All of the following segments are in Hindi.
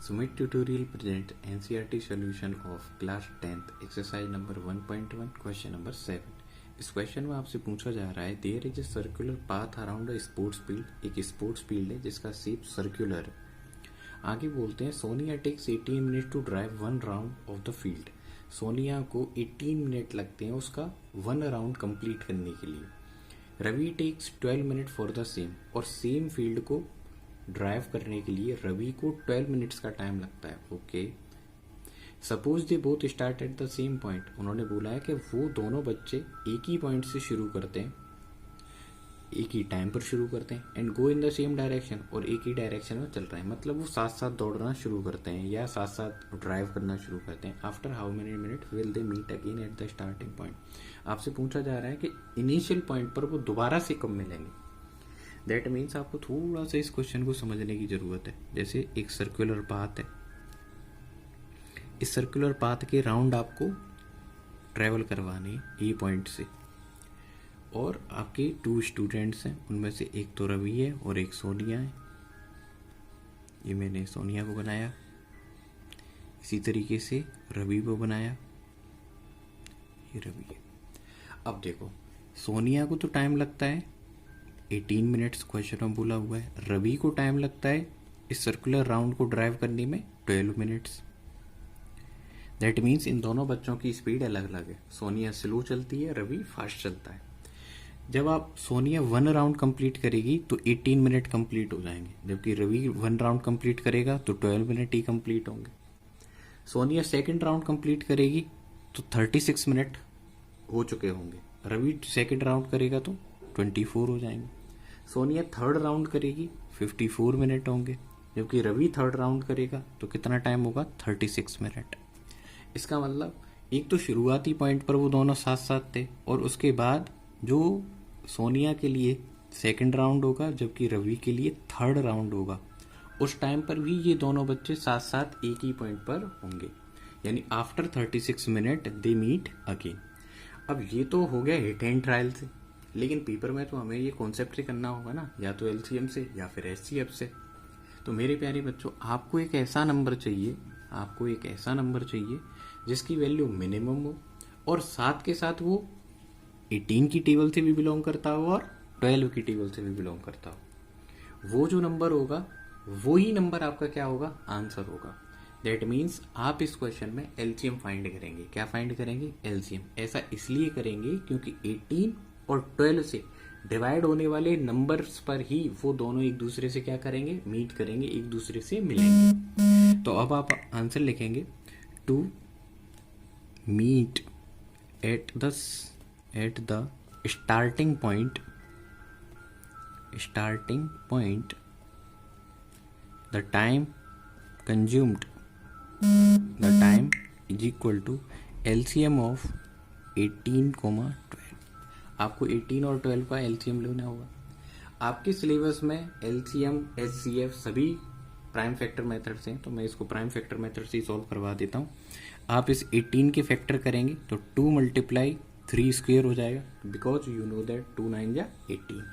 Sumit Tutorial presents NCERT solution of class 10th exercise number 1.1 question number 7। इस क्वेश्चन में आपसे पूछा जा रहा है there is a circular path around a sports field. एक स्पोर्ट्स फील्ड है जिसका शेप सर्कुलर है। आगे बोलते हैं Sonia takes 18 minute to drive one round of the field. Sonia को 18 मिनट लगते हैं उसका वन राउंड कंप्लीट करने के लिए। Ravi takes 12 minute for the same, और सेम फील्ड को ड्राइव करने के लिए रवि को 12 मिनट्स का टाइम लगता है। Okay, suppose they both start at the same point. उन्होंने बोला है कि वो दोनों बच्चे एक ही पॉइंट से शुरू करते हैं, एक ही टाइम पर शुरू करते हैं, and go in the same direction, और एक ही डायरेक्शन में चल रहे हैं। मतलब वो साथ साथ दौड़ना शुरू करते हैं या साथ साथ ड्राइव करना शुरू करते हैं। After how many minute will they meet again at the starting point. आपसे पूछा जा रहा है कि इनिशियल पॉइंट पर वो दोबारा से कब मिलेंगे। दैट मीन्स आपको थोड़ा सा इस क्वेश्चन को समझने की जरूरत है। जैसे एक सर्कुलर पाथ है, इस सर्कुलर पाथ के राउंड आपको ट्रेवल करवाने ए पॉइंट से, और आपके 2 स्टूडेंट्स हैं, उनमें से एक तो रवि है और एक सोनिया है। ये मैंने सोनिया को बनाया, इसी तरीके से रवि को बनाया, ये रवि है। अब देखो सोनिया को तो टाइम लगता है 18 मिनट्स, क्वेश्चन में बोला हुआ है। रवि को टाइम लगता है इस सर्कुलर राउंड को ड्राइव करने में 12 मिनट्स। दैट मीन्स इन दोनों बच्चों की स्पीड अलग अलग है। सोनिया स्लो चलती है, रवि फास्ट चलता है। जब आप सोनिया 1 राउंड कंप्लीट करेगी तो 18 मिनट कंप्लीट हो जाएंगे, जबकि रवि 1 राउंड कंप्लीट करेगा तो 12 मिनट ही कंप्लीट होंगे। सोनिया 2nd राउंड कंप्लीट करेगी तो 36 मिनट हो चुके होंगे। रवि 2nd राउंड करेगा तो 24 हो जाएंगे। सोनिया 3rd राउंड करेगी 54 मिनट होंगे, जबकि रवि 3rd राउंड करेगा तो कितना टाइम होगा 36 मिनट। इसका मतलब एक तो शुरुआती पॉइंट पर वो दोनों साथ साथ थे, और उसके बाद जो सोनिया के लिए 2nd राउंड होगा जबकि रवि के लिए 3rd राउंड होगा, उस टाइम पर भी ये दोनों बच्चे साथ साथ एक ही पॉइंट पर होंगे। यानी after 36 minute they meet again. अब ये तो हो गया हिट एंड ट्रायल से, लेकिन पेपर में तो हमें ये कॉन्सेप्ट से करना होगा ना, या तो एलसीएम से या फिर एचसीएफ से। तो मेरे प्यारे बच्चों, आपको एक ऐसा नंबर चाहिए, आपको एक ऐसा नंबर चाहिए जिसकी वैल्यू मिनिमम हो, और साथ के साथ वो 18 की टेबल से भी बिलोंग करता हो और 12 की टेबल से भी बिलोंग करता हो। वो जो नंबर होगा वो ही नंबर आपका क्या होगा, आंसर होगा। दैट मीन्स आप इस क्वेश्चन में एलसीएम फाइंड करेंगे। क्या फाइंड करेंगे? एलसीएम। ऐसा इसलिए करेंगे क्योंकि 18 और 12 से डिवाइड होने वाले नंबर्स पर ही वो दोनों एक दूसरे से क्या करेंगे, मीट करेंगे, एक दूसरे से मिलेंगे। तो अब आप आंसर लिखेंगे to meet at the starting point the time consumed is equal to LCM of 18, 12। आपको 18 और 12 का एलसीएम लेना होगा। आपके सिलेबस में एलसीएम, एचसीएफ सभी प्राइम फैक्टर मेथड से हैं, तो मैं इसको प्राइम फैक्टर मेथड से ही सॉल्व करवा देता हूँ। आप इस 18 के फैक्टर करेंगे तो 2 × 3 स्क्वायर हो जाएगा, बिकॉज यू नो दैट 2 9 जा 18।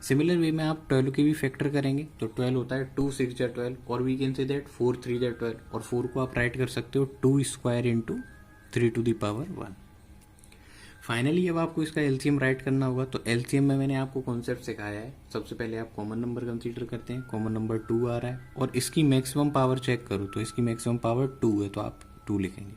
सिमिलर वे में आप 12 के भी फैक्टर करेंगे तो 12 होता है 2 6 जा 12, और वी कैन से दैट 4 3 जा 12, और 4 को आप राइट कर सकते हो 2 square into 3 to the power 1। Finally अब आपको इसका एलसीएम राइट करना होगा। तो एलसीएम में मैंने आपको कॉन्सेप्ट सिखाया है। सबसे पहले आप कॉमन नंबर कंसीडर करते हैं। कॉमन नंबर 2 आ रहा है, और इसकी मैक्सिमम पावर चेक करो तो इसकी मैक्सिमम पावर 2 है, तो आप 2 लिखेंगे।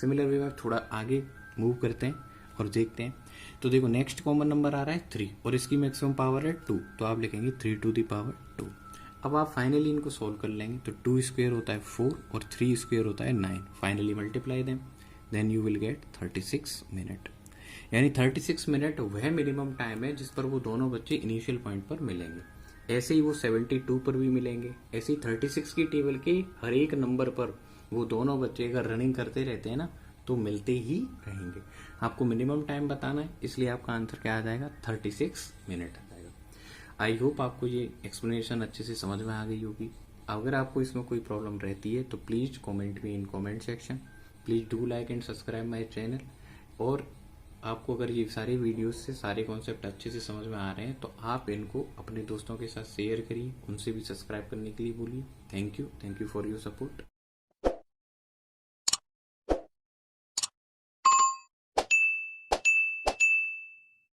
सिमिलर वे में थोड़ा आगे मूव करते हैं और देखते हैं। तो देखो नेक्स्ट कॉमन नंबर आ रहा है 3, और इसकी मैक्सिमम पावर है 2, तो आप लिखेंगे 3 टू द पावर 2। अब आप फाइनली इनको सोल्व कर लेंगे तो 2 स्क्वायर होता है 4 और 3 स्क्वायर होता है 9। Finally multiply them, then you will get 36 minute. यानी 36 मिनट वह मिनिमम टाइम है जिस पर वो दोनों बच्चे इनिशियल पॉइंट पर मिलेंगे। ऐसे ही वो 72 पर भी मिलेंगे। ऐसे ही 36 की टेबल के हर एक नंबर पर वो दोनों बच्चे अगर रनिंग करते रहते हैं ना तो मिलते ही रहेंगे। आपको मिनिमम टाइम बताना है, इसलिए आपका आंसर क्या आ जाएगा, 36 मिनट आ जाएगा। आई होप आपको ये एक्सप्लेनेशन अच्छे से समझ में आ गई होगी। अगर आपको इसमें कोई प्रॉब्लम रहती है तो please comment me in comment section. Please do like and subscribe my channel, और आपको अगर ये सारे वीडियोस से सारे कॉन्सेप्ट अच्छे से समझ में आ रहे हैं तो आप इनको अपने दोस्तों के साथ शेयर करिए, उनसे भी सब्सक्राइब करने के लिए बोलिए। Thank you for your support.